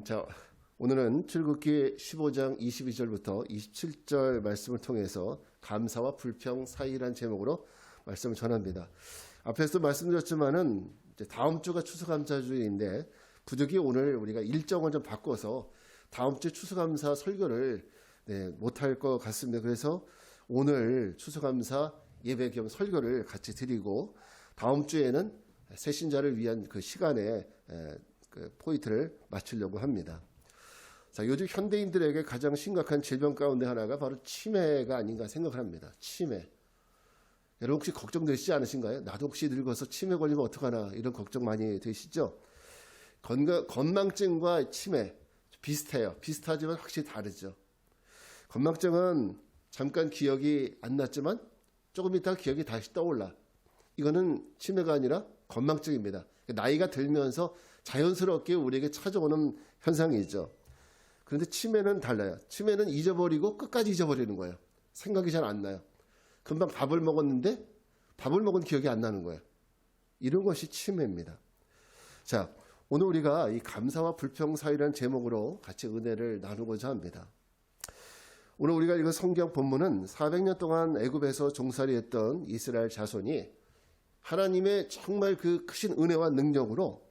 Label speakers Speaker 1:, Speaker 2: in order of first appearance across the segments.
Speaker 1: 자, 오늘은 출애굽기 15장 22절부터 27절 말씀을 통해서 감사와 불평 사이란 제목으로 말씀을 전합니다. 앞에서 말씀드렸지만은 이제 다음 주가 추수감사주일인데 부득이 오늘 우리가 일정을 좀 바꿔서 다음 주 추수감사 설교를 못할 것 같습니다. 그래서 오늘 추수감사 예배 겸 설교를 같이 드리고 다음 주에는 새신자를 위한 그 시간에 그 포인트를 맞추려고 합니다. 자, 요즘 현대인들에게 가장 심각한 질병 가운데 하나가 바로 치매가 아닌가 생각을 합니다. 치매. 여러분 혹시 걱정되시지 않으신가요? 나도 혹시 늙어서 치매 걸리면 어떡하나 이런 걱정 많이 되시죠? 건망증과 치매 비슷해요. 비슷하지만 확실히 다르죠. 건망증은 잠깐 기억이 안 났지만 조금 있다가 기억이 다시 떠올라. 이거는 치매가 아니라 건망증입니다. 나이가 들면서 자연스럽게 우리에게 찾아오는 현상이죠. 그런데 치매는 달라요. 치매는 잊어버리고 끝까지 잊어버리는 거예요. 생각이 잘 안 나요. 금방 밥을 먹었는데 밥을 먹은 기억이 안 나는 거예요. 이런 것이 치매입니다. 자, 오늘 우리가 이 감사와 불평 사이라는 제목으로 같이 은혜를 나누고자 합니다. 오늘 우리가 읽은 성경 본문은 400년 동안 애굽에서 종살이했던 이스라엘 자손이 하나님의 정말 그 크신 은혜와 능력으로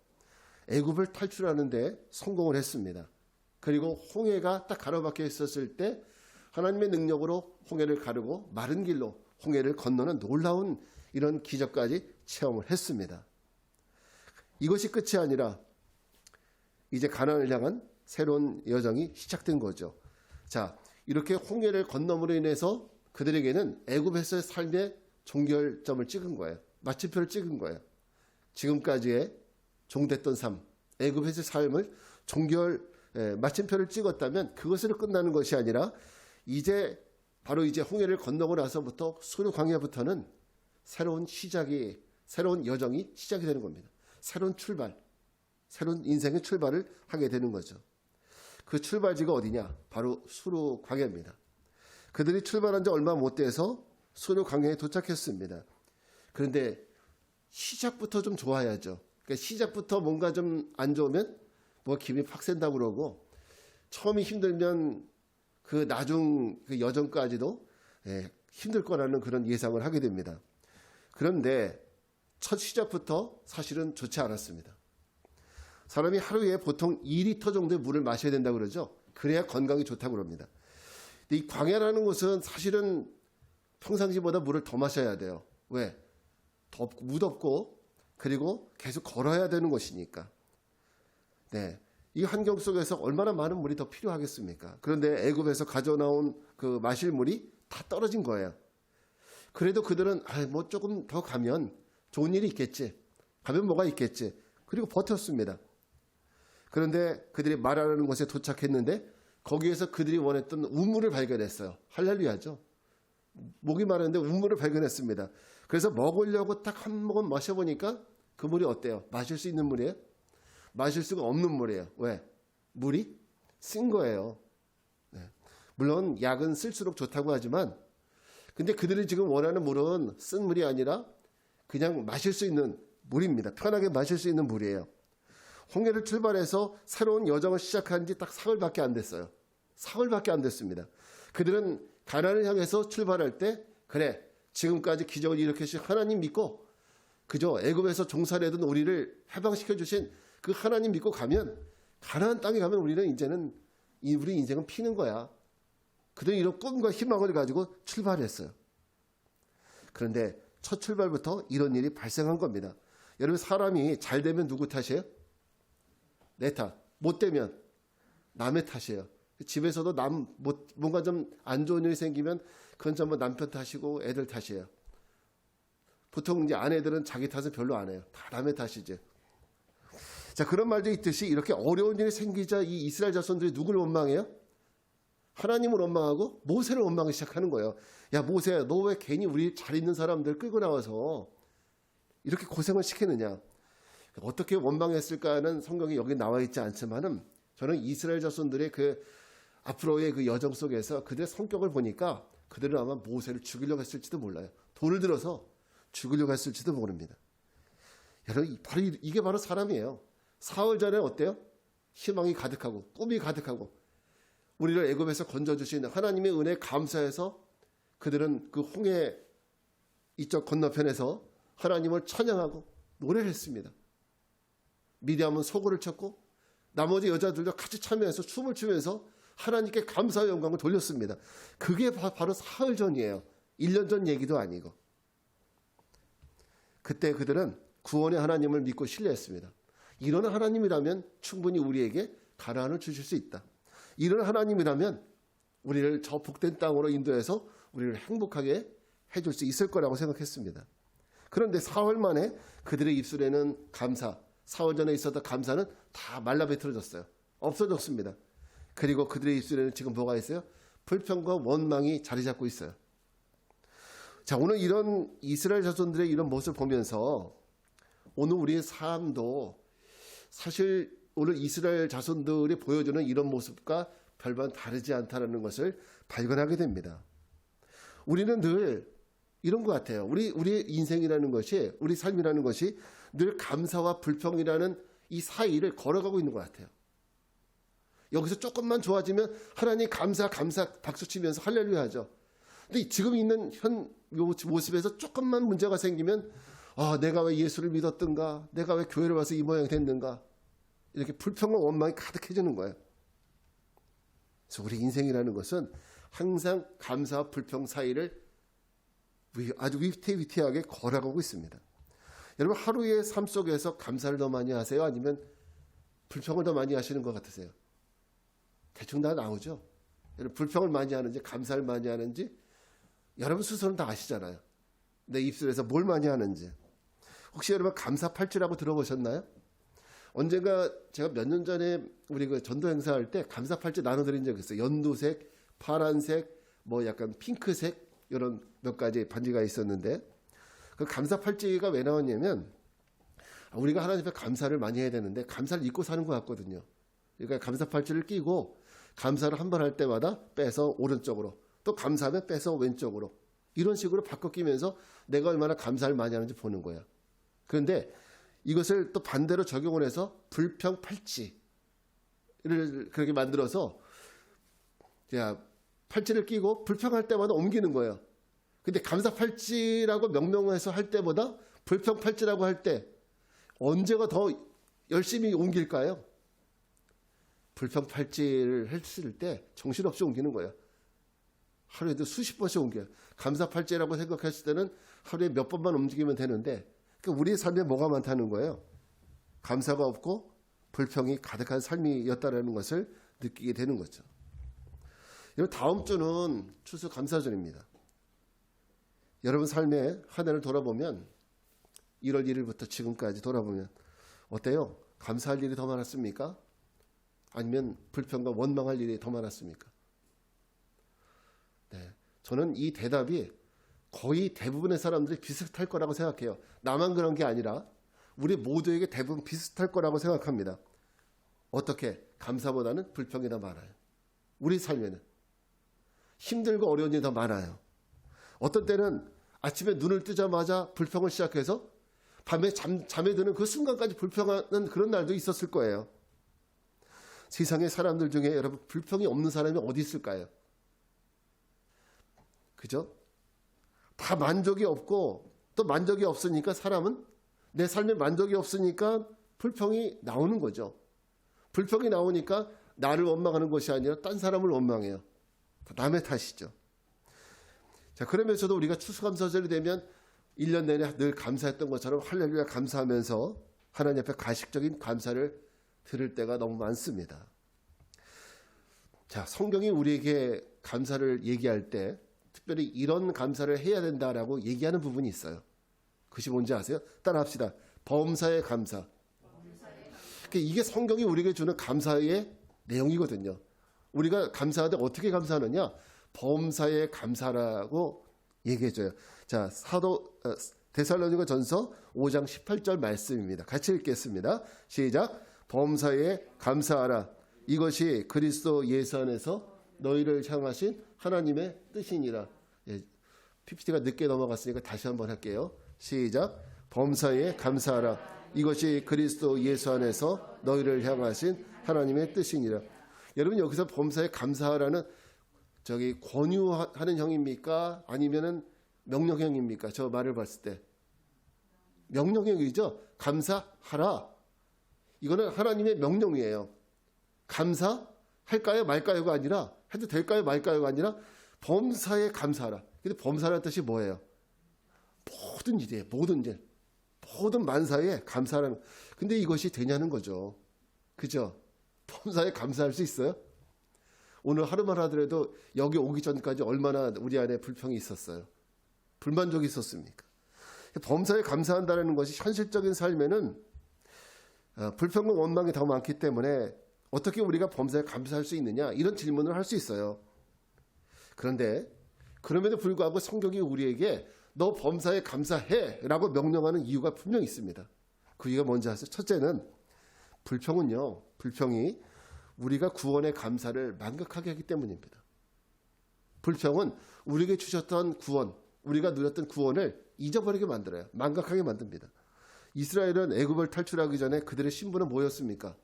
Speaker 1: 애굽을 탈출하는 데 성공을 했습니다. 그리고 홍해가 딱 가로막혀 있었을 때 하나님의 능력으로 홍해를 가르고 마른 길로 홍해를 건너는 놀라운 이런 기적까지 체험을 했습니다. 이것이 끝이 아니라 이제 가나안을 향한 새로운 여정이 시작된 거죠. 자, 이렇게 홍해를 건너므로 인해서 그들에게는 애굽에서의 삶의 종결점을 찍은 거예요. 마침표를 찍은 거예요. 지금까지의 종됐던 삶, 애굽에서의 삶을 마침표를 찍었다면 그것으로 끝나는 것이 아니라 이제 바로 이제 홍해를 건너고 나서부터 수르 광야부터는 새로운 여정이 시작이 되는 겁니다. 새로운 출발, 새로운 인생의 출발을 하게 되는 거죠. 그 출발지가 어디냐? 바로 수르 광야입니다. 그들이 출발한 지 얼마 못 돼서 수르 광야에 도착했습니다. 그런데 시작부터 좀 좋아야죠. 그러니까 시작부터 뭔가 좀 안 좋으면 뭐 김이 팍 샌다고 그러고 처음이 힘들면 그 나중 그 여정까지도 힘들 거라는 그런 예상을 하게 됩니다. 그런데 첫 시작부터 사실은 좋지 않았습니다. 사람이 하루에 보통 2리터 정도의 물을 마셔야 된다고 그러죠. 그래야 건강이 좋다고 그럽니다. 근데 이 광야라는 곳은 사실은 평상시보다 물을 더 마셔야 돼요. 왜? 무덥고 그리고 계속 걸어야 되는 곳이니까. 네, 이 환경 속에서 얼마나 많은 물이 더 필요하겠습니까? 그런데 애굽에서 가져나온 그 마실 물이 다 떨어진 거예요. 그래도 그들은 뭐 조금 더 가면 좋은 일이 있겠지. 가면 뭐가 있겠지. 그리고 버텼습니다. 그런데 그들이 말하는 곳에 도착했는데 거기에서 그들이 원했던 우물을 발견했어요. 할렐루야죠. 목이 마르는데 우물을 발견했습니다. 그래서 먹으려고 딱 한 모금 마셔보니까 그 물이 어때요? 마실 수 있는 물이에요? 마실 수가 없는 물이에요. 왜? 물이 쓴 거예요. 네. 물론 약은 쓸수록 좋다고 하지만 근데 그들이 지금 원하는 물은 쓴 물이 아니라 그냥 마실 수 있는 물입니다. 편하게 마실 수 있는 물이에요. 홍해를 출발해서 새로운 여정을 시작한 지 딱 사흘밖에 안 됐어요. 사흘밖에 안 됐습니다. 그들은 가나안을 향해서 출발할 때 그래 지금까지 기적을 일으키신 하나님 믿고 그저 애굽에서 종살이하던 우리를 해방시켜 주신 그 하나님 믿고 가면 가나안 땅에 가면 우리는 이제는 우리 인생은 피는 거야. 그들은 이런 꿈과 희망을 가지고 출발했어요. 그런데 첫 출발부터 이런 일이 발생한 겁니다. 여러분 사람이 잘 되면 누구 탓이에요? 내 탓. 못 되면 남의 탓이에요. 집에서도 뭔가 좀 안 좋은 일이 생기면 그건 전부 남편 탓이고 애들 탓이에요. 보통 이제 아내들은 자기 탓은 별로 안 해요. 다 남의 탓이지. 자, 그런 말도 있듯이 이렇게 어려운 일이 생기자 이 이스라엘 자손들이 누구를 원망해요? 하나님을 원망하고 모세를 원망하기 시작하는 거예요. 야, 모세야, 너 왜 괜히 우리 잘 있는 사람들 끌고 나와서 이렇게 고생을 시키느냐? 어떻게 원망했을까는 성경이 여기 나와 있지 않지만은 저는 이스라엘 자손들의 그 앞으로의 그 여정 속에서 그들의 성격을 보니까 그들은 아마 모세를 죽이려고 했을지도 몰라요. 돌을 들어서 죽이려고 했을지도 모릅니다. 여러분, 이게 바로 사람이에요. 사흘 전에 어때요? 희망이 가득하고 꿈이 가득하고 우리를 애굽에서 건져주신 하나님의 은혜에 감사해서 그들은 그 홍해 이쪽 건너편에서 하나님을 찬양하고 노래를 했습니다. 미디암은 소고를 쳤고 나머지 여자들도 같이 참여해서 춤을 추면서 하나님께 감사와 영광을 돌렸습니다. 그게 바로 사흘 전이에요. 1년 전 얘기도 아니고. 그때 그들은 구원의 하나님을 믿고 신뢰했습니다. 이런 하나님이라면 충분히 우리에게 가나안을 주실 수 있다. 이런 하나님이라면 우리를 저 복된 땅으로 인도해서 우리를 행복하게 해줄 수 있을 거라고 생각했습니다. 그런데 사흘 만에 그들의 입술에는 감사, 사흘 전에 있었던 감사는 다 말라비틀어졌어요. 없어졌습니다. 그리고 그들의 입술에는 지금 뭐가 있어요? 불평과 원망이 자리 잡고 있어요. 자, 오늘 이런 이스라엘 자손들의 이런 모습을 보면서 오늘 우리의 삶도 사실 오늘 이스라엘 자손들이 보여주는 이런 모습과 별반 다르지 않다는 것을 발견하게 됩니다. 우리는 늘 이런 것 같아요. 우리의 인생이라는 것이, 우리 삶이라는 것이 늘 감사와 불평이라는 이 사이를 걸어가고 있는 것 같아요. 여기서 조금만 좋아지면 하나님 감사 박수치면서 할렐루야 하죠. 근데 지금 있는 현 모습에서 조금만 문제가 생기면 내가 왜 예수를 믿었던가, 내가 왜 교회를 와서 이 모양이 됐는가, 이렇게 불평과 원망이 가득해지는 거예요. 그래서 우리 인생이라는 것은 항상 감사와 불평 사이를 아주 위태위태하게 걸어가고 있습니다. 여러분, 하루의 삶 속에서 감사를 더 많이 하세요? 아니면 불평을 더 많이 하시는 것 같으세요? 대충 다 나오죠. 여러분, 불평을 많이 하는지 감사를 많이 하는지 여러분 스스로는 다 아시잖아요. 내 입술에서 뭘 많이 하는지. 혹시 여러분 감사팔찌라고 들어보셨나요? 언젠가 제가 몇 년 전에 우리 그 전도 행사할 때 감사팔찌 나눠드린 적이 있어요. 연두색, 파란색, 뭐 약간 핑크색 이런 몇 가지 반지가 있었는데 그 감사팔찌가 왜 나왔냐면 우리가 하나님 앞에 감사를 많이 해야 되는데 감사를 잊고 사는 것 같거든요. 그러니까 감사팔찌를 끼고 감사를 한 번 할 때마다 빼서 오른쪽으로 또 감사하면 빼서 왼쪽으로 이런 식으로 바꿔 끼면서 내가 얼마나 감사를 많이 하는지 보는 거예요. 그런데 이것을 또 반대로 적용을 해서 불평팔찌를 그렇게 만들어서 팔찌를 끼고 불평할 때마다 옮기는 거예요. 근데 감사팔찌라고 명명해서 할 때보다 불평팔찌라고 할 때 언제가 더 열심히 옮길까요? 불평팔찌를 했을 때 정신없이 옮기는 거예요. 하루에도 수십 번씩 옮겨요. 감사팔찌라고 생각했을 때는 하루에 몇 번만 움직이면 되는데 우리의 삶에 뭐가 많다는 거예요. 감사가 없고 불평이 가득한 삶이었다는 것을 느끼게 되는 거죠. 다음 주는 추수감사절입니다. 여러분 삶의 한 해를 돌아보면 1월 1일부터 지금까지 돌아보면 어때요? 감사할 일이 더 많았습니까? 아니면 불평과 원망할 일이 더 많았습니까? 네, 저는 이 대답이 거의 대부분의 사람들이 비슷할 거라고 생각해요. 나만 그런 게 아니라 우리 모두에게 대부분 비슷할 거라고 생각합니다. 어떻게? 감사보다는 불평이 더 많아요. 우리 삶에는 힘들고 어려운 일이 더 많아요. 어떤 때는 아침에 눈을 뜨자마자 불평을 시작해서 밤에 잠에 드는 그 순간까지 불평하는 그런 날도 있었을 거예요. 세상의 사람들 중에 여러분 불평이 없는 사람이 어디 있을까요? 그죠? 다 만족이 없고 또 만족이 없으니까 사람은 내 삶에 만족이 없으니까 불평이 나오는 거죠. 불평이 나오니까 나를 원망하는 것이 아니라 딴 사람을 원망해요. 남의 탓이죠. 자, 그러면서도 우리가 추수감사절이 되면 1년 내내 늘 감사했던 것처럼 할렐루야 감사하면서 하나님 앞에 가식적인 감사를 들을 때가 너무 많습니다. 자, 성경이 우리에게 감사를 얘기할 때 특별히 이런 감사를 해야 된다라고 얘기하는 부분이 있어요. 그것이 뭔지 아세요? 따라합시다. 범사에 감사. 이게 성경이 우리에게 주는 감사의 내용이거든요. 우리가 감사할 때 어떻게 감사하느냐? 범사에 감사라고 얘기해줘요. 자, 데살로니가 전서 5장 18절 말씀입니다. 같이 읽겠습니다. 시작. 범사에 감사하라. 이것이 그리스도 예수 안에서 너희를 향하신 하나님의 뜻이니라. PPT가 늦게 넘어갔으니까 다시 한번 할게요. 시작. 범사에 감사하라. 이것이 그리스도 예수 안에서 너희를 향하신 하나님의 뜻이니라. 여러분 여기서 범사에 감사하라는 저기 권유하는 형입니까? 아니면은 명령형입니까? 저 말을 봤을 때 명령형이죠. 감사하라. 이거는 하나님의 명령이에요. 감사할까요 말까요가 아니라, 해도 될까요 말까요가 아니라 범사에 감사하라. 근데 범사라는 뜻이 뭐예요? 모든 일이에요. 모든 일. 모든 만사에 감사하라는. 근데 이것이 되냐는 거죠. 그죠? 범사에 감사할 수 있어요? 오늘 하루만 하더라도 여기 오기 전까지 얼마나 우리 안에 불평이 있었어요? 불만족이 있었습니까? 범사에 감사한다는 것이 현실적인 삶에는 불평과 원망이 더 많기 때문에 어떻게 우리가 범사에 감사할 수 있느냐, 이런 질문을 할 수 있어요. 그런데 그럼에도 불구하고 성경이 우리에게 너 범사에 감사해 라고 명령하는 이유가 분명히 있습니다. 그 이유가 뭔지 아세요? 첫째는 불평은요, 불평이 우리가 구원의 감사를 망각하게 하기 때문입니다. 불평은 우리에게 주셨던 구원, 우리가 누렸던 구원을 잊어버리게 만들어요. 망각하게 만듭니다. 이스라엘은 애굽을 탈출하기 전에 그들의 신분은 뭐였습니까?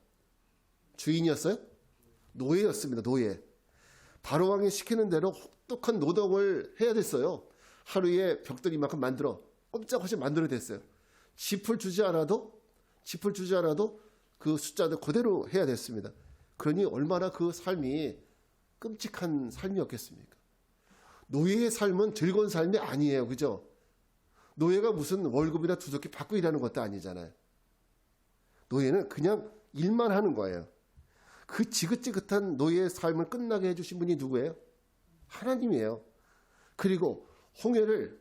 Speaker 1: 주인이었어요? 노예였습니다. 노예. 바로왕이 시키는 대로 혹독한 노동을 해야 됐어요. 하루에 벽돌 이만큼 만들어 꼼짝없이 만들어 됐어요. 짚을 주지 않아도 그 숫자들 그대로 해야 됐습니다. 그러니 얼마나 그 삶이 끔찍한 삶이었겠습니까? 노예의 삶은 즐거운 삶이 아니에요. 그죠? 노예가 무슨 월급이나 두둑히 받고 일하는 것도 아니잖아요. 노예는 그냥 일만 하는 거예요. 그 지긋지긋한 노예의 삶을 끝나게 해주신 분이 누구예요? 하나님이에요. 그리고 홍해를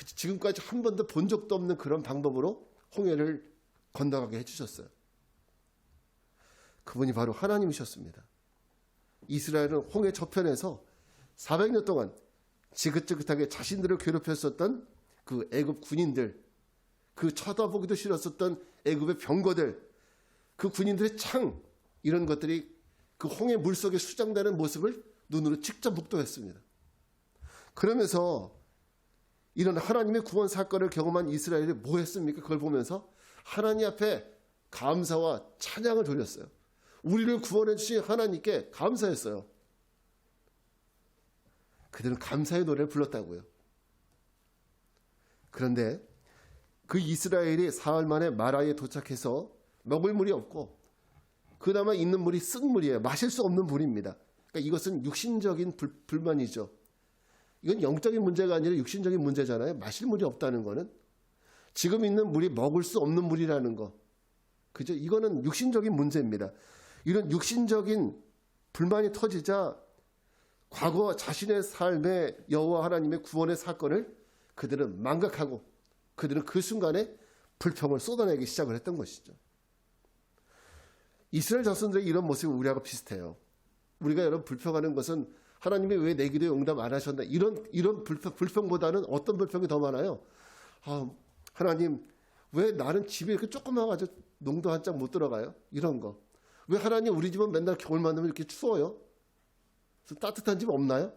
Speaker 1: 지금까지 한 번도 본 적도 없는 그런 방법으로 홍해를 건너가게 해주셨어요. 그분이 바로 하나님이셨습니다. 이스라엘은 홍해 저편에서 400년 동안 지긋지긋하게 자신들을 괴롭혔었던 그 애굽 군인들, 그 쳐다보기도 싫었었던 애굽의 병거들, 그 군인들의 창, 이런 것들이 그 홍해 물속에 수장되는 모습을 눈으로 직접 목도했습니다. 그러면서 이런 하나님의 구원 사건을 경험한 이스라엘이 뭐 했습니까? 그걸 보면서 하나님 앞에 감사와 찬양을 돌렸어요. 우리를 구원해 주신 하나님께 감사했어요. 그들은 감사의 노래를 불렀다고요. 그런데 그 이스라엘이 사흘 만에 마라에 도착해서 먹을 물이 없고 그나마 있는 물이 쓴 물이에요. 마실 수 없는 물입니다. 그러니까 이것은 육신적인 불만이죠. 이건 영적인 문제가 아니라 육신적인 문제잖아요. 마실 물이 없다는 거는. 지금 있는 물이 먹을 수 없는 물이라는 거. 그죠? 이거는 육신적인 문제입니다. 이런 육신적인 불만이 터지자 과거 자신의 삶의 여호와 하나님의 구원의 사건을 그들은 망각하고 그들은 그 순간에 불평을 쏟아내기 시작을 했던 것이죠. 이스라엘 자손들의 이런 모습이 우리하고 비슷해요. 우리가 여러분 불평하는 것은 하나님이 왜 내 기도에 응답 안 하셨나, 이런 불평보다는 어떤 불평이 더 많아요? 하나님 왜 나는 집에 이렇게 조그만 가지고 농도 한 짝 못 들어가요? 이런 거. 왜 하나님 우리 집은 맨날 겨울만 되면 이렇게 추워요? 따뜻한 집 없나요?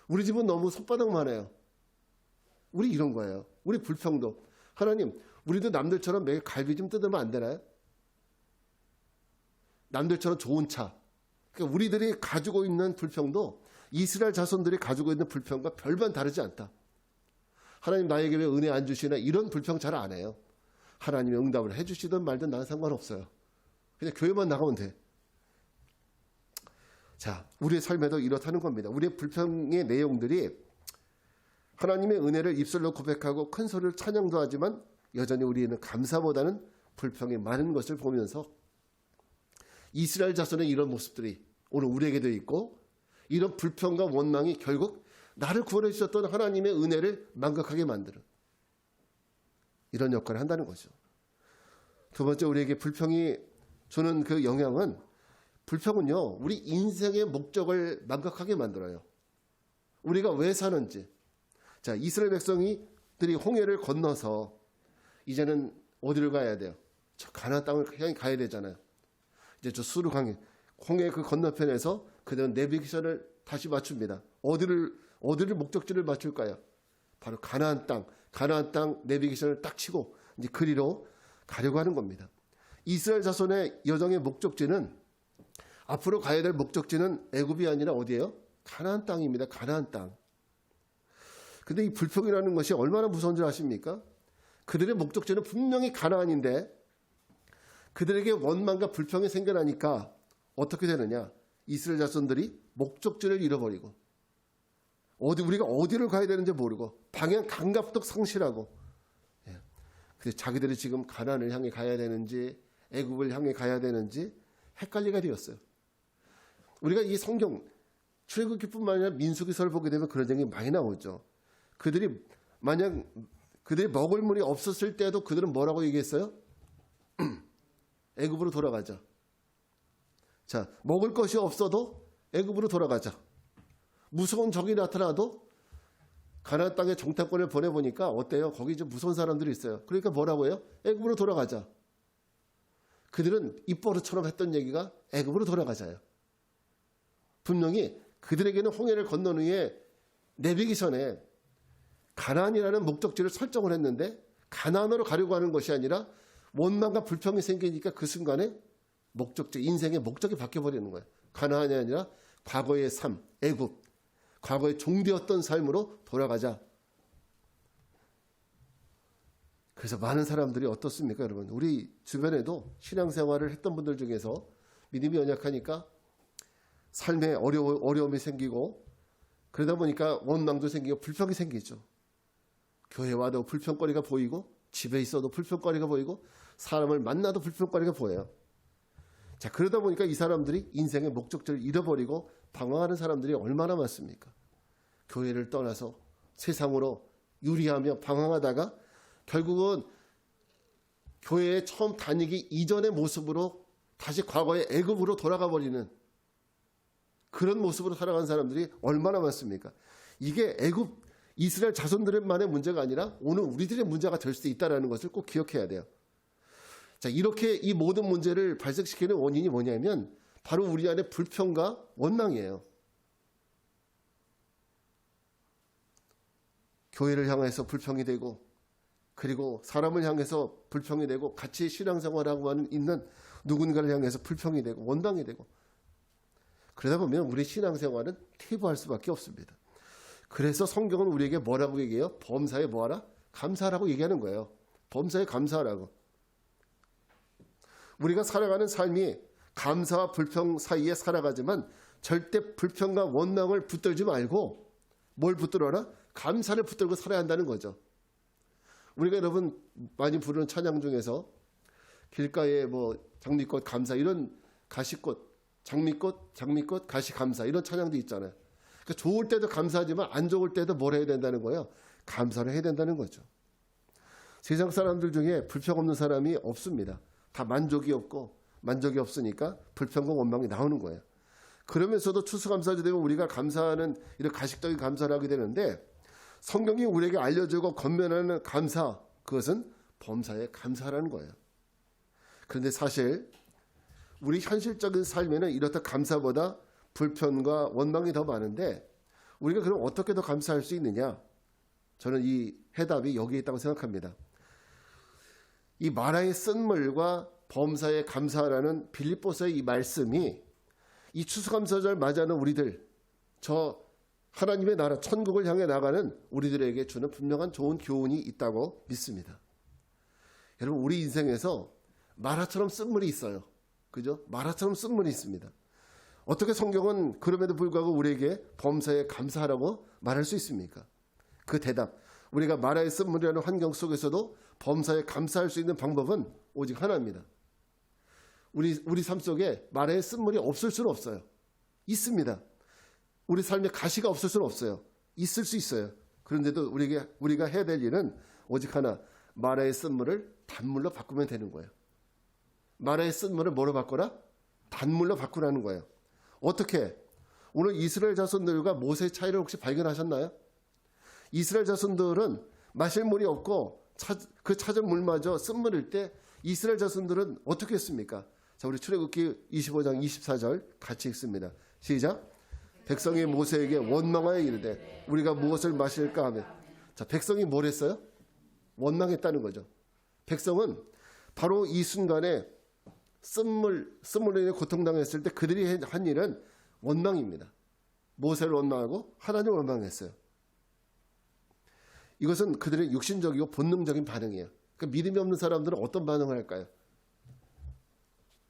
Speaker 1: 우리 집은 너무 손바닥만 해요. 우리 이런 거예요. 우리 불평도. 하나님 우리도 남들처럼 매일 갈비 좀 뜯으면 안 되나요? 남들처럼 좋은 차. 그러니까 우리들이 가지고 있는 불평도 이스라엘 자손들이 가지고 있는 불평과 별반 다르지 않다. 하나님 나에게 왜 은혜 안 주시나, 이런 불평 잘 안 해요. 하나님의 응답을 해주시든 말든 나는 상관없어요. 그냥 교회만 나가면 돼. 자, 우리의 삶에도 이렇다는 겁니다. 우리의 불평의 내용들이 하나님의 은혜를 입술로 고백하고 큰 소리를 찬양도 하지만 여전히 우리는 감사보다는 불평이 많은 것을 보면서 이스라엘 자손의 이런 모습들이 오늘 우리에게도 있고, 이런 불평과 원망이 결국 나를 구원해 주셨던 하나님의 은혜를 망각하게 만드는 이런 역할을 한다는 거죠. 두 번째, 우리에게 불평이 주는 그 영향은, 불평은요 우리 인생의 목적을 망각하게 만들어요. 우리가 왜 사는지. 자, 이스라엘 백성들이 홍해를 건너서 이제는 어디를 가야 돼요? 저 가나안 땅을 향해 가야 되잖아요. 이제 저 수르강에 홍해 그 건너편에서 그들은 내비게이션을 다시 맞춥니다. 어디를 목적지를 맞출까요? 바로 가나안 땅 내비게이션을 딱 치고 이제 그리로 가려고 하는 겁니다. 이스라엘 자손의 여정의 목적지는 앞으로 가야 될 목적지는 애굽이 아니라 어디예요? 가나안 땅입니다. 가나안 땅. 근데 이 불평이라는 것이 얼마나 무서운 줄 아십니까? 그들의 목적지는 분명히 가나안인데 그들에게 원망과 불평이 생겨나니까 어떻게 되느냐? 이스라엘 자손들이 목적지를 잃어버리고 우리가 어디를 가야 되는지 모르고 방향 감각도 상실하고 그래서 자기들이 지금 가나안을 향해 가야 되는지 애굽을 향해 가야 되는지 헷갈리게 되었어요. 우리가 이 성경 출애굽기뿐만 아니라 민수기서를 보게 되면 그런 얘기 많이 나오죠. 그들이 먹을 물이 없었을 때도 그들은 뭐라고 얘기했어요? 애굽으로 돌아가자. 자, 먹을 것이 없어도 애굽으로 돌아가자. 무서운 적이 나타나도 가나안 땅에 정탐꾼을 보내보니까 어때요? 거기 좀 무서운 사람들이 있어요. 그러니까 뭐라고 해요? 애굽으로 돌아가자. 그들은 입버릇처럼 했던 얘기가 애굽으로 돌아가자요. 분명히 그들에게는 홍해를 건넌 후에 내비기 전에 가나안이라는 목적지를 설정을 했는데 가나안으로 가려고 하는 것이 아니라 원망과 불평이 생기니까 그 순간에 목적지, 인생의 목적이 바뀌어버리는 거예요. 가나안이 아니라 과거의 삶, 애굽, 과거에 종되었던 삶으로 돌아가자. 그래서 많은 사람들이 어떻습니까, 여러분? 우리 주변에도 신앙생활을 했던 분들 중에서 믿음이 연약하니까 삶에 어려움이 생기고 그러다 보니까 원망도 생기고 불평이 생기죠. 교회 와도 불평거리가 보이고 집에 있어도 불평거리가 보이고 사람을 만나도 불평거리가 보여요. 자, 그러다 보니까 이 사람들이 인생의 목적지를 잃어버리고 방황하는 사람들이 얼마나 많습니까? 교회를 떠나서 세상으로 유리하며 방황하다가 결국은 교회에 처음 다니기 이전의 모습으로 다시 과거의 애굽으로 돌아가 버리는 그런 모습으로 살아가는 사람들이 얼마나 많습니까? 이게 애굽 이스라엘 자손들만의 문제가 아니라 오늘 우리들의 문제가 될 수 있다는 것을 꼭 기억해야 돼요. 자, 이렇게 이 모든 문제를 발생시키는 원인이 뭐냐면 바로 우리 안에 불평과 원망이에요. 교회를 향해서 불평이 되고 그리고 사람을 향해서 불평이 되고 같이 신앙생활하고 있는 누군가를 향해서 불평이 되고 원망이 되고 그러다 보면 우리 신앙생활은 퇴보할 수밖에 없습니다. 그래서 성경은 우리에게 뭐라고 얘기해요? 범사에 뭐하라? 감사하라고 얘기하는 거예요. 범사에 감사하라고. 우리가 살아가는 삶이 감사와 불평 사이에 살아가지만 절대 불평과 원망을 붙들지 말고 뭘 붙들어라? 감사를 붙들고 살아야 한다는 거죠. 우리가 여러분 많이 부르는 찬양 중에서 길가에 뭐 장미꽃 감사 이런 가시꽃 장미꽃 가시 감사 이런 찬양도 있잖아요. 그러니까 좋을 때도 감사하지만 안 좋을 때도 뭘 해야 된다는 거예요? 감사를 해야 된다는 거죠. 세상 사람들 중에 불평 없는 사람이 없습니다. 다 만족이 없으니까 불평과 원망이 나오는 거예요. 그러면서도 추수감사주 되면 우리가 감사하는 이런 가식적인 감사를 하게 되는데 성경이 우리에게 알려주고 권면하는 감사 그것은 범사에 감사라는 거예요. 그런데 사실 우리 현실적인 삶에는 이렇다 감사보다 불평과 원망이 더 많은데 우리가 그럼 어떻게 더 감사할 수 있느냐? 저는 이 해답이 여기에 있다고 생각합니다. 이 마라의 쓴물과 범사에 감사라는 빌립보서의 이 말씀이 이 추수감사절 맞이하는 우리들, 저 하나님의 나라 천국을 향해 나가는 우리들에게 주는 분명한 좋은 교훈이 있다고 믿습니다. 여러분 우리 인생에서 마라처럼 쓴물이 있어요. 그죠? 마라처럼 쓴물이 있습니다. 어떻게 성경은 그럼에도 불구하고 우리에게 범사에 감사하라고 말할 수 있습니까? 그 대답, 우리가 마라의 쓴물이라는 환경 속에서도 범사에 감사할 수 있는 방법은 오직 하나입니다. 우리 삶 속에 마라의 쓴물이 없을 수는 없어요. 있습니다. 우리 삶에 가시가 없을 수는 없어요. 있을 수 있어요. 그런데도 우리가 해야 될 일은 오직 하나, 마라의 쓴물을 단물로 바꾸면 되는 거예요. 마라의 쓴물을 뭐로 바꿔라? 단물로 바꾸라는 거예요. 어떻게? 오늘 이스라엘 자손들과 모세의 차이를 혹시 발견하셨나요? 이스라엘 자손들은 마실 물이 없고 그 찾은 물마저 쓴물일 때 이스라엘 자손들은 어떻게 했습니까? 자, 우리 출애굽기 25장 24절 같이 읽습니다. 시작. 백성이 모세에게 원망하여 이르되 우리가 무엇을 마실까 하며 자, 백성이 뭘 했어요? 원망했다는 거죠. 백성은 바로 이 순간에 쓴물로 인해 고통당했을 때 그들이 한 일은 원망입니다. 모세를 원망하고 하나님을 원망했어요. 이것은 그들의 육신적이고 본능적인 반응이에요. 그러니까 믿음이 없는 사람들은 어떤 반응을 할까요?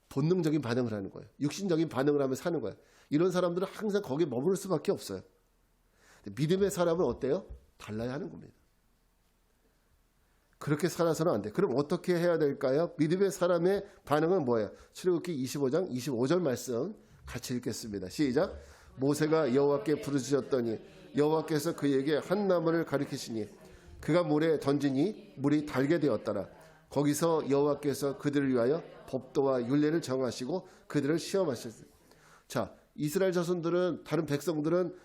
Speaker 1: 본능적인 반응을 하는 거예요. 육신적인 반응을 하며 사는 거예요. 이런 사람들은 항상 거기에 머무를 수밖에 없어요. 믿음의 사람은 어때요? 달라야 하는 겁니다. 그렇게 살아서는 안 돼. 그럼 어떻게 해야 될까요? 믿음의 사람의 반응은 뭐예요? 출애굽기 25장 25절 말씀 같이 읽겠습니다. 시작. 모세가 여호와께 부르짖었더니 여호와께서 그에게 한 나무를 가리키시니 그가 물에 던지니 물이 달게 되었더라. 거기서 여호와께서 그들을 위하여 법도와 율례를 정하시고 그들을 시험하셨어요. 자, 이스라엘 자손들은, 다른 백성들은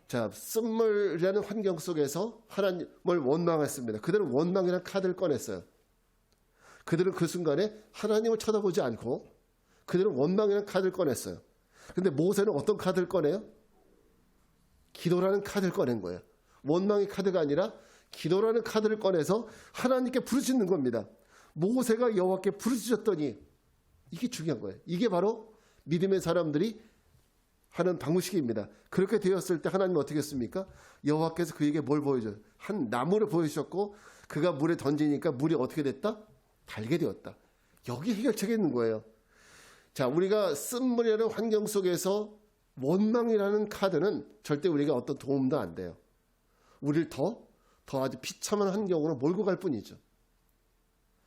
Speaker 1: 자, 쓴물이라는 환경 속에서 하나님을 원망했습니다. 그들은 원망이라는 카드를 꺼냈어요. 그들은 그 순간에 하나님을 쳐다보지 않고 그들은 원망이라는 카드를 꺼냈어요. 근데 모세는 어떤 카드를 꺼내요? 기도라는 카드를 꺼낸 거예요. 원망의 카드가 아니라 기도라는 카드를 꺼내서 하나님께 부르짖는 겁니다. 모세가 여호와께 부르짖었더니, 이게 중요한 거예요. 이게 바로 믿음의 사람들이 하는 방식입니다. 그렇게 되었을 때 하나님은 어떻게 했습니까? 여호와께서 그에게 뭘 보여줘요? 한 나무를 보여주셨고 그가 물에 던지니까 물이 어떻게 됐다? 달게 되었다. 여기 해결책이 있는 거예요. 자, 우리가 쓴물이라는 환경 속에서 원망이라는 카드는 절대 우리가 어떤 도움도 안 돼요. 우리를 더 아주 비참한 환경으로 몰고 갈 뿐이죠.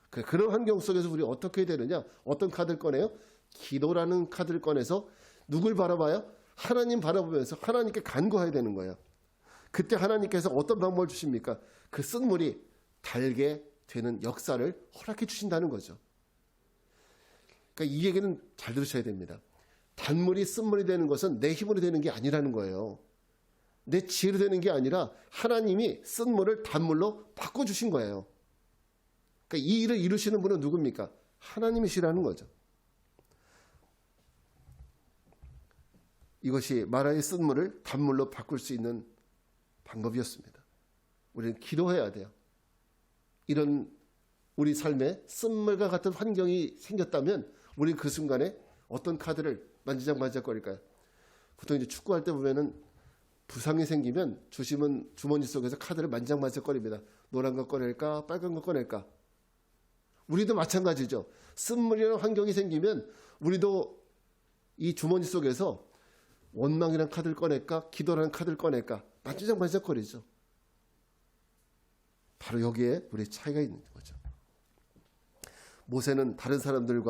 Speaker 1: 그런 환경 속에서 우리 어떻게 되느냐? 어떤 카드를 꺼내요? 기도라는 카드를 꺼내서 누굴 바라봐요? 하나님 바라보면서 하나님께 간구해야 되는 거예요. 그때 하나님께서 어떤 방법을 주십니까? 그 쓴물이 달게 되는 역사를 허락해 주신다는 거죠. 그러니까 이 얘기는 잘 들으셔야 됩니다. 단물이 쓴물이 되는 것은 내 힘으로 되는 게 아니라는 거예요. 내 지혜로 되는 게 아니라 하나님이 쓴물을 단물로 바꿔주신 거예요. 그러니까 이 일을 이루시는 분은 누굽니까? 하나님이시라는 거죠. 이것이 마라의 쓴물을 단물로 바꿀 수 있는 방법이었습니다. 우리는 기도해야 돼요. 이런 우리 삶에 쓴물과 같은 환경이 생겼다면 우리는 그 순간에 어떤 카드를 만지작거릴까요? 보통 이제 축구할 때 보면은 부상이 생기면 주심은 주머니 속에서 카드를 만지작거립니다. 노란 거 꺼낼까? 빨간 거 꺼낼까? 우리도 마찬가지죠. 쓴물이라는 환경이 생기면 우리도 이 주머니 속에서 원망이라는 카드를 꺼낼까? 기도라는 카드를 꺼낼까? 만지작거리죠. 바로 여기에 우리의 차이가 있는 거죠. 모세는 다른 사람들이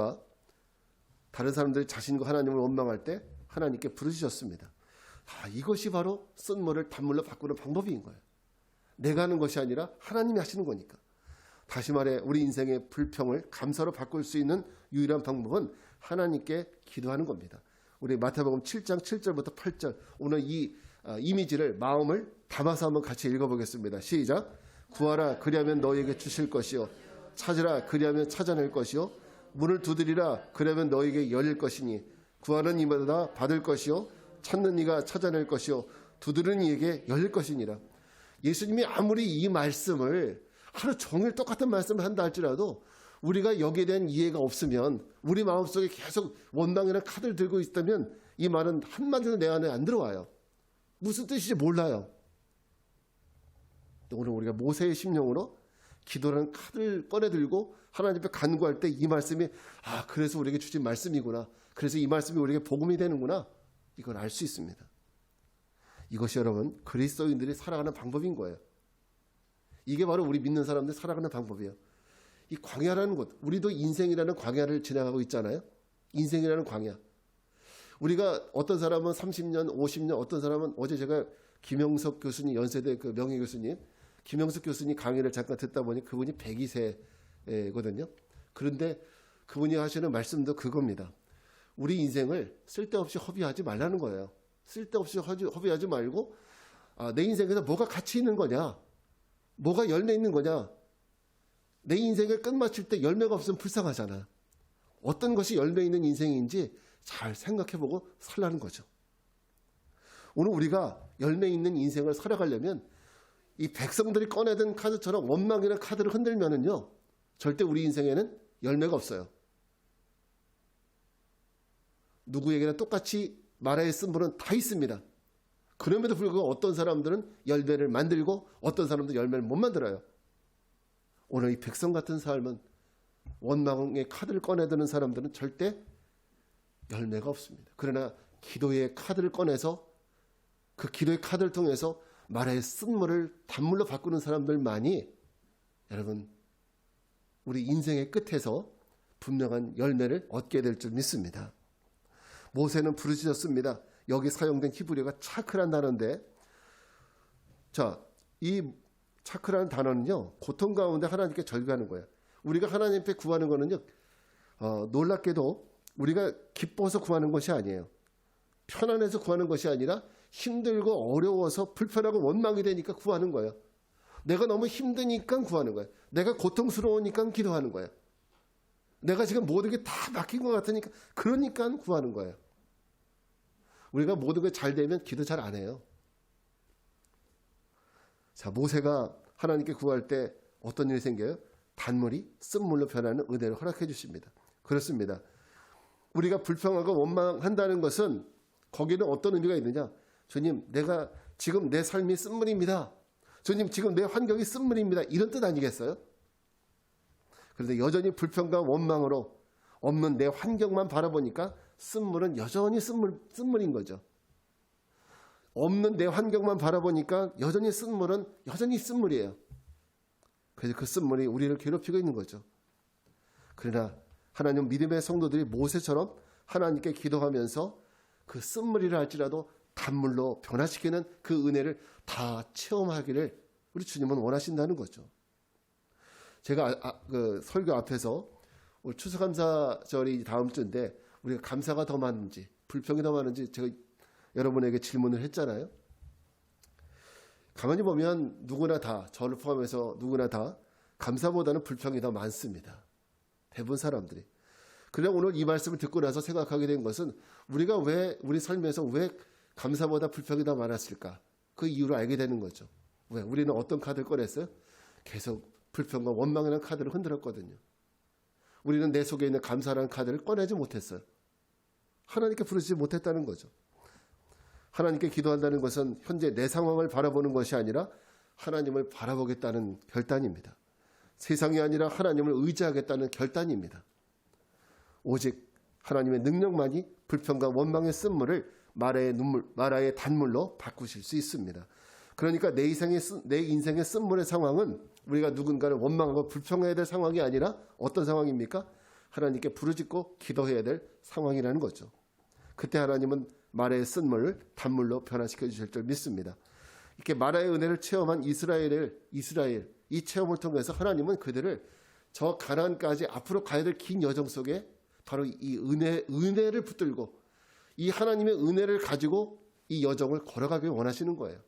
Speaker 1: 자신과 하나님을 원망할 때 하나님께 부르짖었습니다. 이것이 바로 쓴물을 단물로 바꾸는 방법인 거예요. 내가 하는 것이 아니라 하나님이 하시는 거니까. 다시 말해 우리 인생의 불평을 감사로 바꿀 수 있는 유일한 방법은 하나님께 기도하는 겁니다. 우리 마태복음 7장 7절부터 8절 오늘 이 이미지를 마음을 담아서 한번 같이 읽어보겠습니다. 시작. 구하라 그리하면 너희에게 주실 것이요 찾으라 그리하면 찾아낼 것이요 문을 두드리라 그러면 너희에게 열릴 것이니 구하는 이마다 받을 것이요 찾는 이가 찾아낼 것이요 두드리는 이에게 열릴 것이니라. 예수님이 아무리 이 말씀을 하루 종일 똑같은 말씀을 한다 할지라도 우리가 여기에 대한 이해가 없으면 우리 마음속에 계속 원망이라는 카드를 들고 있다면 이 말은 한마디도 내 안에 안 들어와요. 무슨 뜻인지 몰라요. 오늘 우리가 모세의 심령으로 기도라는 카드를 꺼내 들고 하나님 앞에 간구할 때 이 말씀이 그래서 우리에게 주신 말씀이구나. 그래서 이 말씀이 우리에게 복음이 되는구나. 이걸 알 수 있습니다. 이것이 여러분 그리스도인들이 살아가는 방법인 거예요. 이게 바로 우리 믿는 사람들이 살아가는 방법이에요. 이 광야라는 곳, 우리도 인생이라는 광야를 지나가고 있잖아요. 인생이라는 광야. 우리가 어떤 사람은 30년, 50년, 어떤 사람은 어제 제가 김영석 교수님, 연세대 그 명예 교수님, 김영석 교수님 강의를 잠깐 듣다 보니 그분이 102세거든요. 그런데 그분이 하시는 말씀도 그겁니다. 우리 인생을 쓸데없이 허비하지 말라는 거예요. 쓸데없이 허비하지 말고 내 인생에서 뭐가 가치 있는 거냐? 뭐가 열매 있는 거냐? 내 인생을 끝마칠 때 열매가 없으면 불쌍하잖아. 어떤 것이 열매 있는 인생인지 잘 생각해보고 살라는 거죠. 오늘 우리가 열매 있는 인생을 살아가려면 이 백성들이 꺼내든 카드처럼 원망이라는 카드를 흔들면은요 절대 우리 인생에는 열매가 없어요. 누구에게나 똑같이 마라의 쓴물은 다 있습니다. 그럼에도 불구하고 어떤 사람들은 열매를 만들고 어떤 사람들은 열매를 못 만들어요. 오늘 이 백성 같은 삶은 원망의 카드를 꺼내드는 사람들은 절대 열매가 없습니다. 그러나 기도의 카드를 꺼내서 그 기도의 카드를 통해서 마라의 쓴물을 단물로 바꾸는 사람들만이 여러분 우리 인생의 끝에서 분명한 열매를 얻게 될 줄 믿습니다. 모세는 부르짖었습니다. 여기 사용된 히브리어가 차크란 단어인데, 자, 이 차크라는 단어는요, 고통 가운데 하나님께 절규하는 거예요. 우리가 하나님께 구하는 거는요, 놀랍게도 우리가 기뻐서 구하는 것이 아니에요. 편안해서 구하는 것이 아니라 힘들고 어려워서 불편하고 원망이 되니까 구하는 거예요. 내가 너무 힘드니까 구하는 거예요. 내가 고통스러우니까 기도하는 거예요. 내가 지금 모든 게 다 막힌 것 같으니까 그러니까 구하는 거예요. 우리가 모든 게 잘 되면 기도 잘 안 해요. 자, 모세가 하나님께 구할 때 어떤 일이 생겨요? 단물이 쓴물로 변하는 은혜를 허락해 주십니다. 그렇습니다. 우리가 불평하고 원망한다는 것은 거기는 어떤 의미가 있느냐? 주님, 내가 지금 내 삶이 쓴물입니다. 주님, 지금 내 환경이 쓴물입니다. 이런 뜻 아니겠어요? 그런데 여전히 불평과 원망으로 없는 내 환경만 바라보니까 쓴물은 여전히 쓴물인 거죠. 없는 내 환경만 바라보니까 여전히 쓴물은 여전히 쓴물이에요. 그래서 그 쓴물이 우리를 괴롭히고 있는 거죠. 그러나 하나님 믿음의 성도들이 모세처럼 하나님께 기도하면서 그 쓴물이라 할지라도 단물로 변화시키는 그 은혜를 다 체험하기를 우리 주님은 원하신다는 거죠. 제가 그 설교 앞에서 추수감사절이 다음 주인데 우리가 감사가 더 많은지 불평이 더 많은지 제가 여러분에게 질문을 했잖아요. 가만히 보면 누구나 다, 저를 포함해서 누구나 다 감사보다는 불평이 더 많습니다. 대부분 사람들이. 그러나 오늘 이 말씀을 듣고 나서 생각하게 된 것은 우리가 왜 우리 삶에서 왜 감사보다 불평이 더 많았을까? 그 이유를 알게 되는 거죠. 왜? 우리는 어떤 카드를 꺼냈어요? 계속 불평과 원망이라는 카드를 흔들었거든요. 우리는 내 속에 있는 감사라는 카드를 꺼내지 못했어요. 하나님께 부르지 못했다는 거죠. 하나님께 기도한다는 것은 현재 내 상황을 바라보는 것이 아니라 하나님을 바라보겠다는 결단입니다. 세상이 아니라 하나님을 의지하겠다는 결단입니다. 오직 하나님의 능력만이 불평과 원망의 쓴물을 마라의 단물로 바꾸실 수 있습니다. 그러니까 내 인생의 쓴물의 상황은 우리가 누군가를 원망하고 불평해야 될 상황이 아니라 어떤 상황입니까? 하나님께 부르짖고 기도해야 될 상황이라는 거죠. 그때 하나님은 마라의 쓴물을 단물로 변화시켜 주실 줄 믿습니다. 이렇게 마라의 은혜를 체험한 이스라엘 이 체험을 통해서 하나님은 그들을 저 가나안까지 앞으로 가야 될 긴 여정 속에 바로 이 은혜를 붙들고 이 하나님의 은혜를 가지고 이 여정을 걸어가길 원하시는 거예요.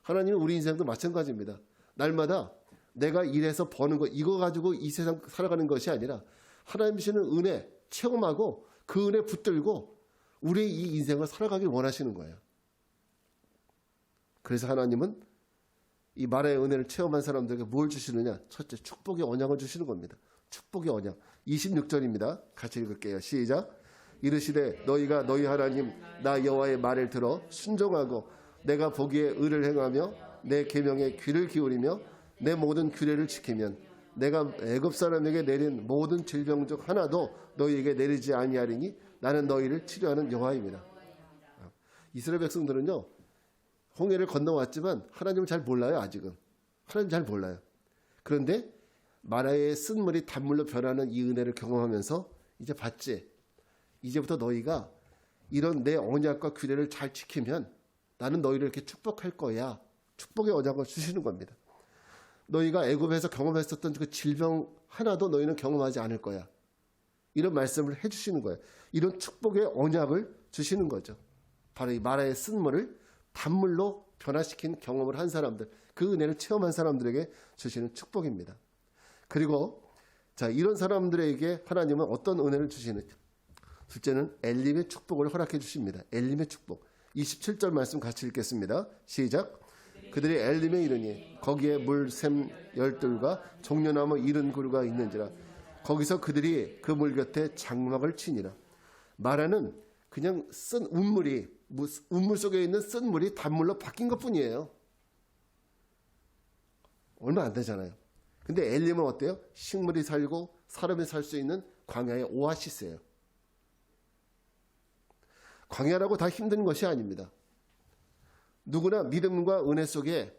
Speaker 1: 하나님은 우리 인생도 마찬가지입니다. 날마다 내가 일해서 버는 거 이거 가지고 이 세상 살아가는 것이 아니라 하나님 주시는 은혜 체험하고 그 은혜 붙들고 우리의 이 인생을 살아가길 원하시는 거예요. 그래서 하나님은 이 마라의 은혜를 체험한 사람들에게 뭘 주시느냐? 첫째, 축복의 언약을 주시는 겁니다. 축복의 언약. 26절입니다. 같이 읽을게요. 시작. 이르시되 너희가 너희 하나님 나 여호와의 말을 들어 순종하고 내가 보기에 의를 행하며 내 계명에 귀를 기울이며 내 모든 규례를 지키면 내가 애굽 사람에게 내린 모든 질병 중 하나도 너희에게 내리지 아니하리니 나는 너희를 치료하는 여호와입니다. 이스라엘 백성들은요, 홍해를 건너왔지만 하나님을 잘 몰라요. 아직은 하나님 잘 몰라요. 그런데 마라의 쓴물이 단물로 변하는 이 은혜를 경험하면서 이제 봤지. 이제부터 너희가 이런 내 언약과 규례를 잘 지키면 나는 너희를 이렇게 축복할 거야. 축복의 언약을 주시는 겁니다. 너희가 애굽에서 경험했었던 그 질병 하나도 너희는 경험하지 않을 거야. 이런 말씀을 해주시는 거예요. 이런 축복의 언약을 주시는 거죠. 바로 이 마라의 쓴물을 단물로 변화시킨 경험을 한 사람들, 그 은혜를 체험한 사람들에게 주시는 축복입니다. 그리고 자, 이런 사람들에게 하나님은 어떤 은혜를 주시느냐? 둘째는 엘림의 축복을 허락해 주십니다. 엘림의 축복. 27절 말씀 같이 읽겠습니다. 시작. 그들이 엘림에 이르니 거기에 물샘 열둘과 종려나무 70그루가 있는지라. 거기서 그들이 그 물 곁에 장막을 치니라. 마라는 그냥 쓴 운물 속에 있는 쓴 물이 단물로 바뀐 것뿐이에요. 얼마 안 되잖아요. 근데 엘림은 어때요? 식물이 살고 사람이 살 수 있는 광야의 오아시스예요. 광야라고 다 힘든 것이 아닙니다. 누구나 믿음과 은혜 속에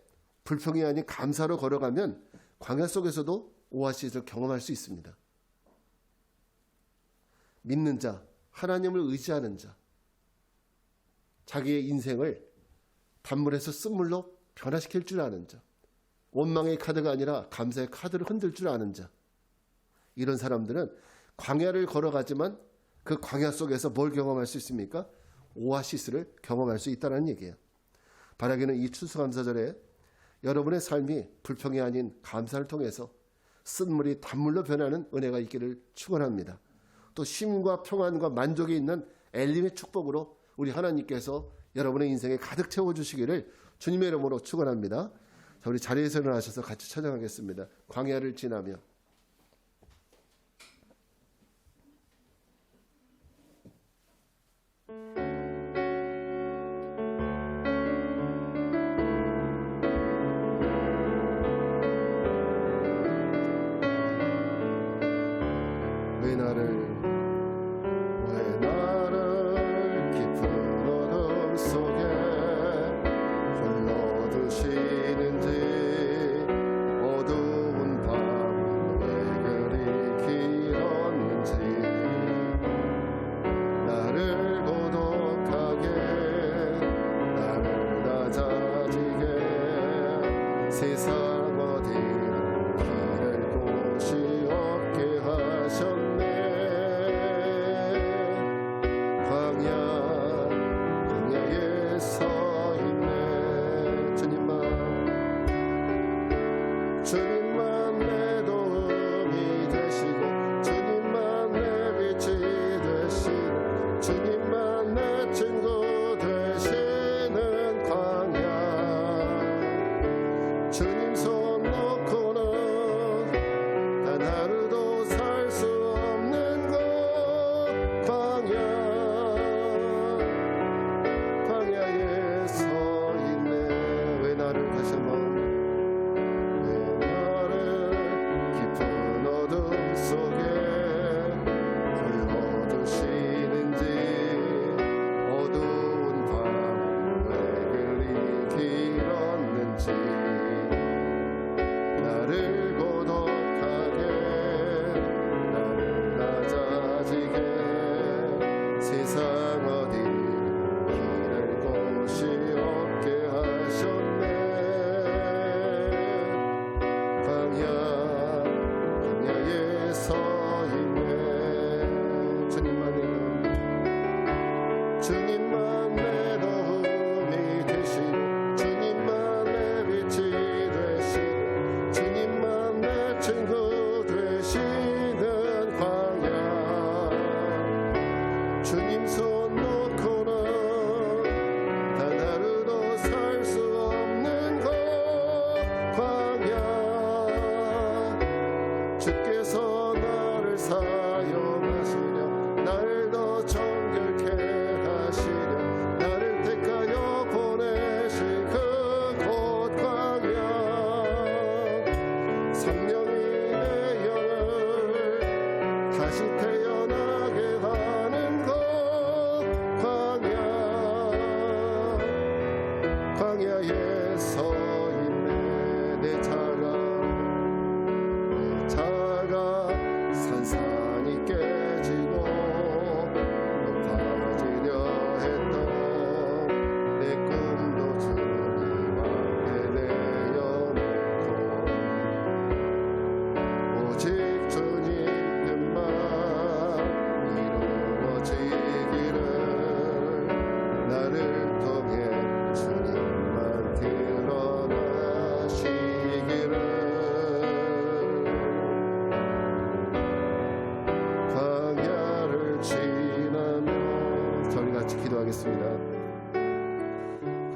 Speaker 1: 불평이 아닌 감사로 걸어가면 광야 속에서도 오아시스를 경험할 수 있습니다. 믿는 자, 하나님을 의지하는 자, 자기의 인생을 단물에서 쓴물로 변화시킬 줄 아는 자, 원망의 카드가 아니라 감사의 카드를 흔들 줄 아는 자, 이런 사람들은 광야를 걸어가지만 그 광야 속에서 뭘 경험할 수 있습니까? 오아시스를 경험할 수 있다는 얘기예요. 바라기는 이 추수감사절에 여러분의 삶이 불평이 아닌 감사를 통해서 쓴물이 단물로 변하는 은혜가 있기를 축원합니다. 또 쉼과 평안과 만족이 있는 엘림의 축복으로 우리 하나님께서 여러분의 인생에 가득 채워주시기를 주님의 이름으로 축원합니다. 자, 우리 자리에서 일어나셔서 같이 찬양하겠습니다. 광야를 지나며.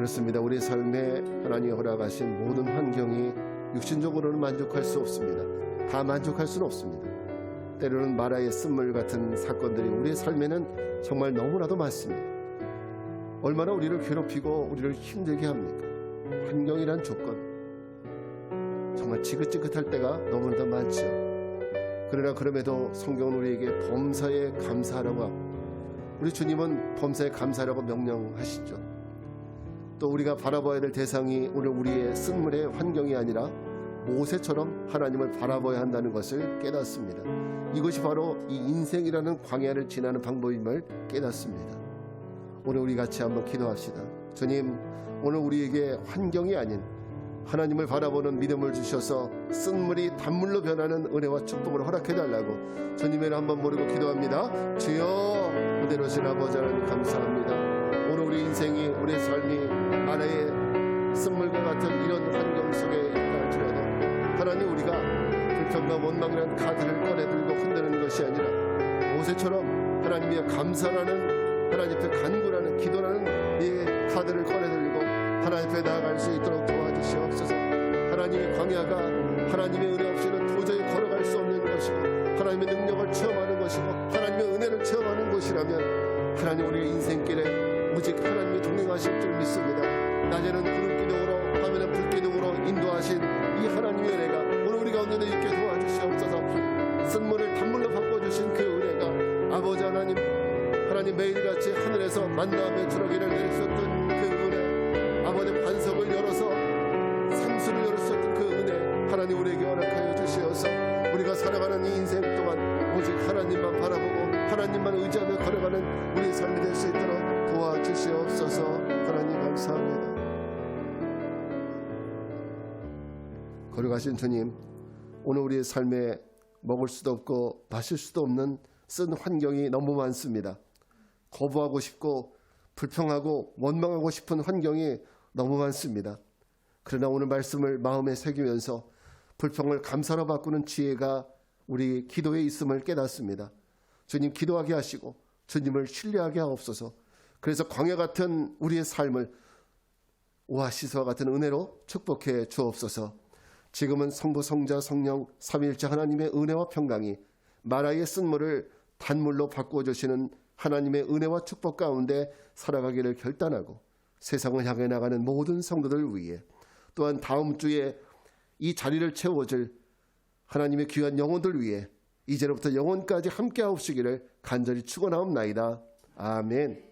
Speaker 1: 그렇습니다. 우리 삶에 하나님이 허락하신 모든 환경이 육신적으로는 만족할 수 없습니다. 다 만족할 수는 없습니다. 때로는 마라의 쓴물 같은 사건들이 우리의 삶에는 정말 너무나도 많습니다. 얼마나 우리를 괴롭히고 우리를 힘들게 합니까? 환경이란 조건, 정말 지긋지긋할 때가 너무나도 많죠. 그러나 그럼에도 성경은 우리에게 범사에 감사하라고 하고, 우리 주님은 범사에 감사하라고 명령하시죠. 또 우리가 바라봐야 될 대상이 오늘 우리의 쓴물의 환경이 아니라 모세처럼 하나님을 바라봐야 한다는 것을 깨닫습니다. 이것이 바로 이 인생이라는 광야를 지나는 방법임을 깨닫습니다. 오늘 우리 같이 한번 기도합시다. 주님, 오늘 우리에게 환경이 아닌 하나님을 바라보는 믿음을 주셔서 쓴물이 단물로 변하는 은혜와 축복을 허락해달라고 주님을 한번 모르고 기도합니다. 주여, 그대로신 아버지 하나님 감사합니다. 오늘 우리 인생이, 우리의 삶이 마라의 쓴물과 같은 이런 환경 속에 있다 할지라도 하나님, 우리가 불평과 원망이라는 카드를 꺼내들고 흔드는 것이 아니라 모세처럼 하나님의 감사라는, 하나님 앞에 간구라는, 기도라는 이 카드를 꺼내들고 하나님 앞에 나아갈 수 있도록 도와주시옵소서. 하나님의 광야가 하나님의 은혜 없이는 도저히 걸어갈 수 없는 것이고, 하나님의 능력을 체험하는 것이고, 하나님의 은혜를 체험하는 곳이라면 하나님, 우리의 인생길에 오직 하나님이 동행하실 줄 믿습니다. 낮에는 구름기둥으로, 밤에는 불기둥으로 인도하신 이 하나님의 은혜가 오늘 우리 가운데 있게 도와주시옵소서. 쓴물을 단물로 바꿔주신 그 은혜가 아버지 하나님, 하나님 매일같이 하늘에서 만나의 주러기를 내리셨던 그 은혜, 아버지 반석을 열어서 상수를 열었었던 그 은혜, 하나님 우리에게 허락하여 주시어서 우리가 살아가는 이 인생 동안 오직 하나님만 바라보고 하나님만 의지하며 걸어가는 우리의 삶이 될 수 있도록 도와주시옵소서. 하나님 감사합니다. 걸어가신 주님, 오늘 우리의 삶에 먹을 수도 없고 마실 수도 없는 쓴 환경이 너무 많습니다. 거부하고 싶고 불평하고 원망하고 싶은 환경이 너무 많습니다. 그러나 오늘 말씀을 마음에 새기면서 불평을 감사로 바꾸는 지혜가 우리 기도에 있음을 깨닫습니다. 주님, 기도하게 하시고 주님을 신뢰하게 하옵소서. 그래서 광야 같은 우리의 삶을 오아시스와 같은 은혜로 축복해 주옵소서. 지금은 성부, 성자, 성령 삼위일체 하나님의 은혜와 평강이 마라의 쓴물을 단물로 바꿔주시는 하나님의 은혜와 축복 가운데 살아가기를 결단하고 세상을 향해 나가는 모든 성도들 위해, 또한 다음 주에 이 자리를 채워줄 하나님의 귀한 영혼들 위해 이제로부터 영원까지 함께 하옵시기를 간절히 축원하옵나이다. 아멘.